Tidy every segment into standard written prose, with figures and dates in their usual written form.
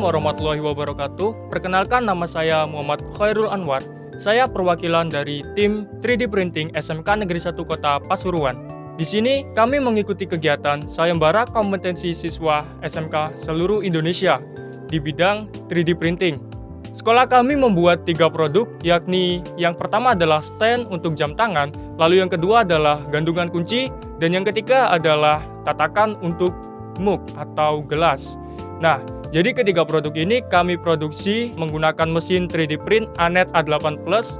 Assalamualaikum warahmatullahi wabarakatuh. Perkenalkan, nama saya Muhammad Khairul Anwar. Saya perwakilan dari tim 3D Printing SMK Negeri 1 Kota Pasuruan. Di sini kami mengikuti kegiatan sayembara kompetensi siswa SMK seluruh Indonesia di bidang 3D Printing. Sekolah kami membuat 3 produk, yakni yang pertama adalah stand untuk jam tangan, lalu yang kedua adalah gantungan kunci, dan yang ketiga adalah tatakan untuk mug atau gelas. Nah, jadi ketiga produk ini kami produksi menggunakan mesin 3D print Anet A8 Plus.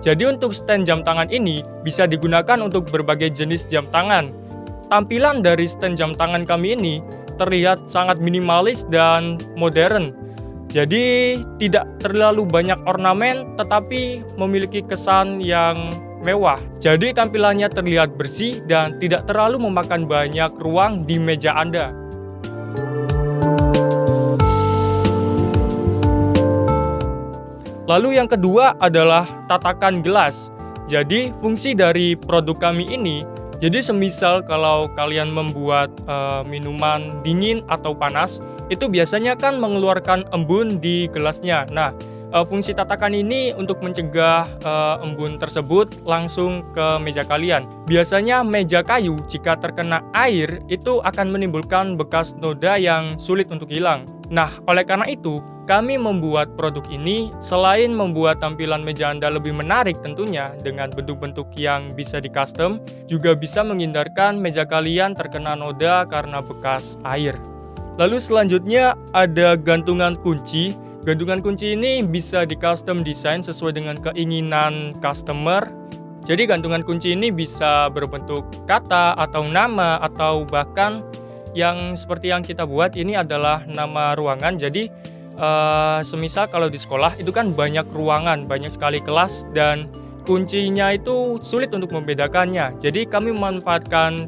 Jadi untuk stand jam tangan ini bisa digunakan untuk berbagai jenis jam tangan. Tampilan dari stand jam tangan kami ini terlihat sangat minimalis dan modern. Jadi tidak terlalu banyak ornamen tetapi memiliki kesan yang mewah. Jadi tampilannya terlihat bersih dan tidak terlalu memakan banyak ruang di meja Anda. Lalu yang kedua adalah tatakan gelas. Jadi fungsi dari produk kami ini, jadi semisal kalau kalian membuat minuman dingin atau panas, itu biasanya kan mengeluarkan embun di gelasnya. Nah, fungsi tatakan ini untuk mencegah embun tersebut langsung ke meja kalian. Biasanya meja kayu jika terkena air itu akan menimbulkan bekas noda yang sulit untuk hilang. Nah, oleh karena itu, kami membuat produk ini selain membuat tampilan meja Anda lebih menarik tentunya dengan bentuk-bentuk yang bisa di-custom, juga bisa menghindarkan meja kalian terkena noda karena bekas air. Lalu selanjutnya ada gantungan kunci. Gantungan kunci ini bisa di-custom design sesuai dengan keinginan customer. Jadi gantungan kunci ini bisa berbentuk kata atau nama atau bahkan yang seperti yang kita buat ini adalah nama ruangan. Jadi semisal kalau di sekolah itu kan banyak ruangan, banyak sekali kelas dan kuncinya itu sulit untuk membedakannya. Jadi kami memanfaatkan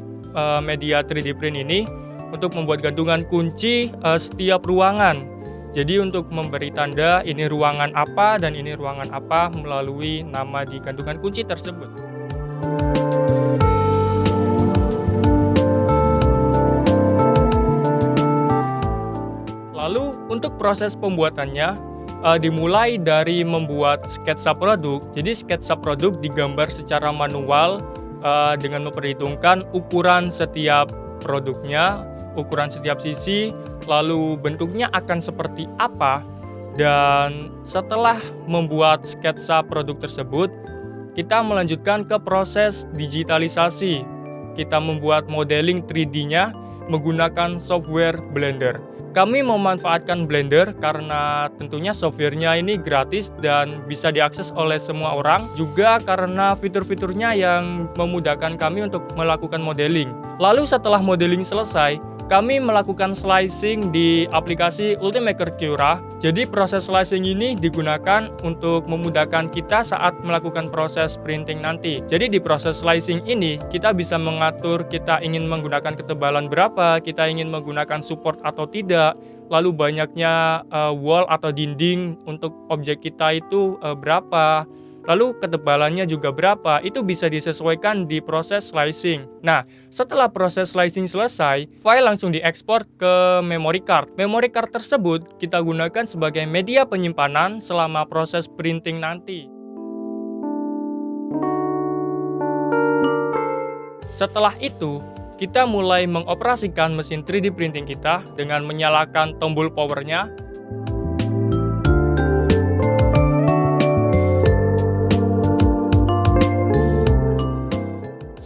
media 3D print ini untuk membuat gantungan kunci setiap ruangan. Jadi untuk memberi tanda ini ruangan apa dan ini ruangan apa melalui nama di gantungan kunci tersebut. Lalu untuk proses pembuatannya dimulai dari membuat sketsa produk. Jadi sketsa produk digambar secara manual dengan memperhitungkan ukuran setiap produknya, ukuran setiap sisi, lalu bentuknya akan seperti apa. Dan setelah membuat sketsa produk tersebut, kita melanjutkan ke proses digitalisasi. Kita membuat modeling 3D-nya menggunakan software Blender. Kami memanfaatkan Blender karena tentunya softwarenya ini gratis dan bisa diakses oleh semua orang, juga karena fitur-fiturnya yang memudahkan kami untuk melakukan modeling. Lalu setelah modeling selesai, kami melakukan slicing di aplikasi Ultimaker Cura. Jadi proses slicing ini digunakan untuk memudahkan kita saat melakukan proses printing nanti. Jadi di proses slicing ini kita bisa mengatur kita ingin menggunakan ketebalan berapa, kita ingin menggunakan support atau tidak, lalu banyaknya wall atau dinding untuk objek kita itu berapa. Lalu ketebalannya juga berapa, itu bisa disesuaikan di proses slicing. Nah, setelah proses slicing selesai, file langsung diekspor ke memory card. Memory card tersebut kita gunakan sebagai media penyimpanan selama proses printing nanti. Setelah itu, kita mulai mengoperasikan mesin 3D printing kita dengan menyalakan tombol powernya.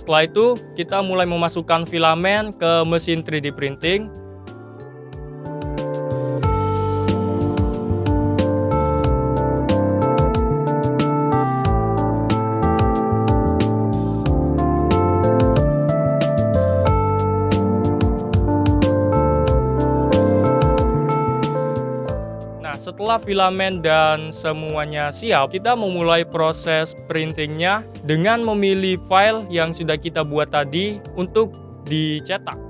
Setelah itu, kita mulai memasukkan filamen ke mesin 3D printing. Setelah filamen dan semuanya siap, kita memulai proses printingnya dengan memilih file yang sudah kita buat tadi untuk dicetak.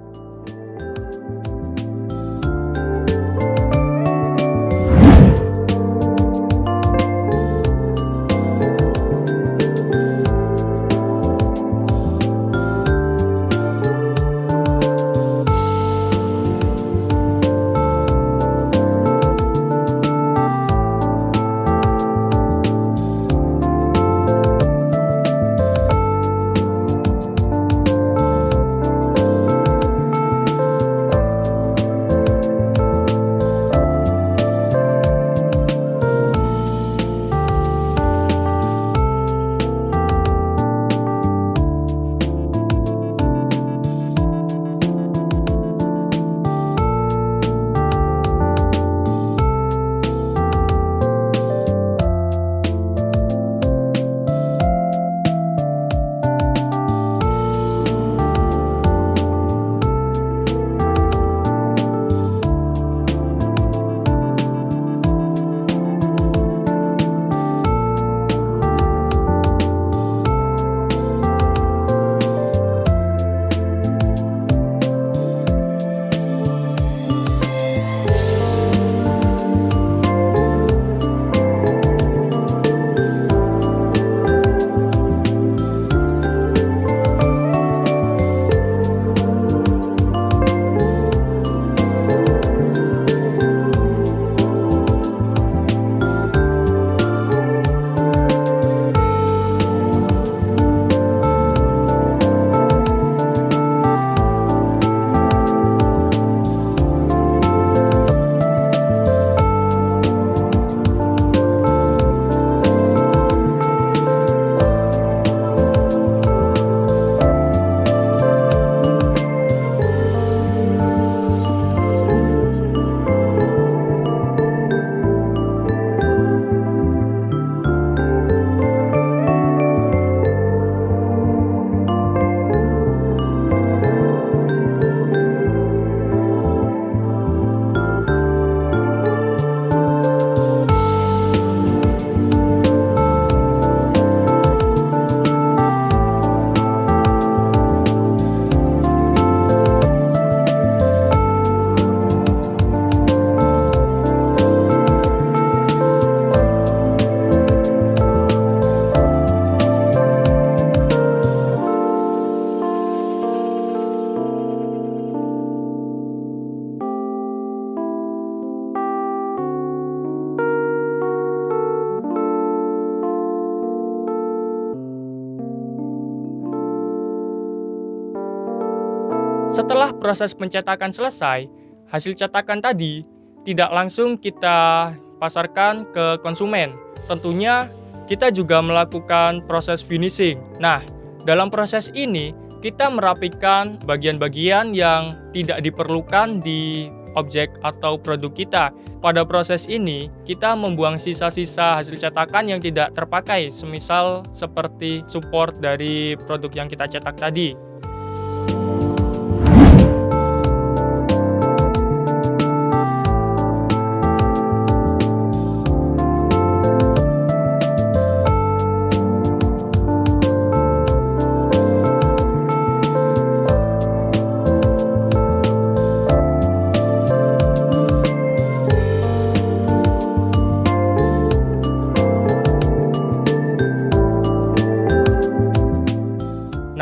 setelah proses pencetakan selesai, hasil cetakan tadi tidak langsung kita pasarkan ke konsumen. Tentunya kita juga melakukan proses finishing. Nah, dalam proses ini kita merapikan bagian-bagian yang tidak diperlukan di objek atau produk kita. Pada proses ini, kita membuang sisa-sisa hasil cetakan yang tidak terpakai, semisal seperti support dari produk yang kita cetak tadi.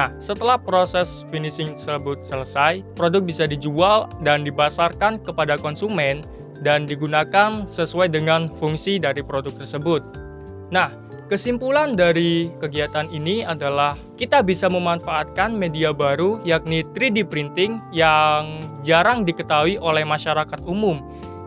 Nah, setelah proses finishing tersebut selesai, produk bisa dijual dan dipasarkan kepada konsumen dan digunakan sesuai dengan fungsi dari produk tersebut. Nah, kesimpulan dari kegiatan ini adalah kita bisa memanfaatkan media baru yakni 3D printing yang jarang diketahui oleh masyarakat umum.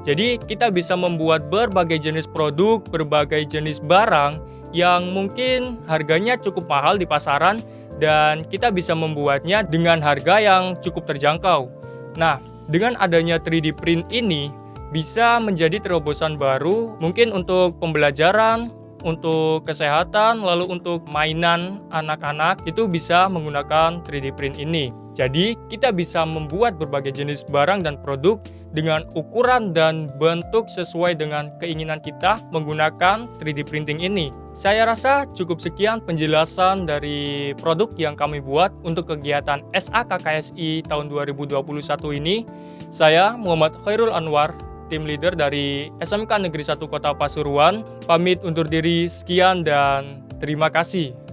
Jadi, kita bisa membuat berbagai jenis produk, berbagai jenis barang yang mungkin harganya cukup mahal di pasaran, dan kita bisa membuatnya dengan harga yang cukup terjangkau. Nah, dengan adanya 3D print ini bisa menjadi terobosan baru mungkin untuk pembelajaran, untuk kesehatan, lalu untuk mainan anak-anak itu bisa menggunakan 3D print ini. Jadi, kita bisa membuat berbagai jenis barang dan produk dengan ukuran dan bentuk sesuai dengan keinginan kita menggunakan 3D printing ini. Saya rasa cukup sekian penjelasan dari produk yang kami buat untuk kegiatan SAKKSI tahun 2021 ini. Saya Muhammad Khairul Anwar, tim leader dari SMK Negeri 1 Kota Pasuruan, pamit undur diri, sekian dan terima kasih.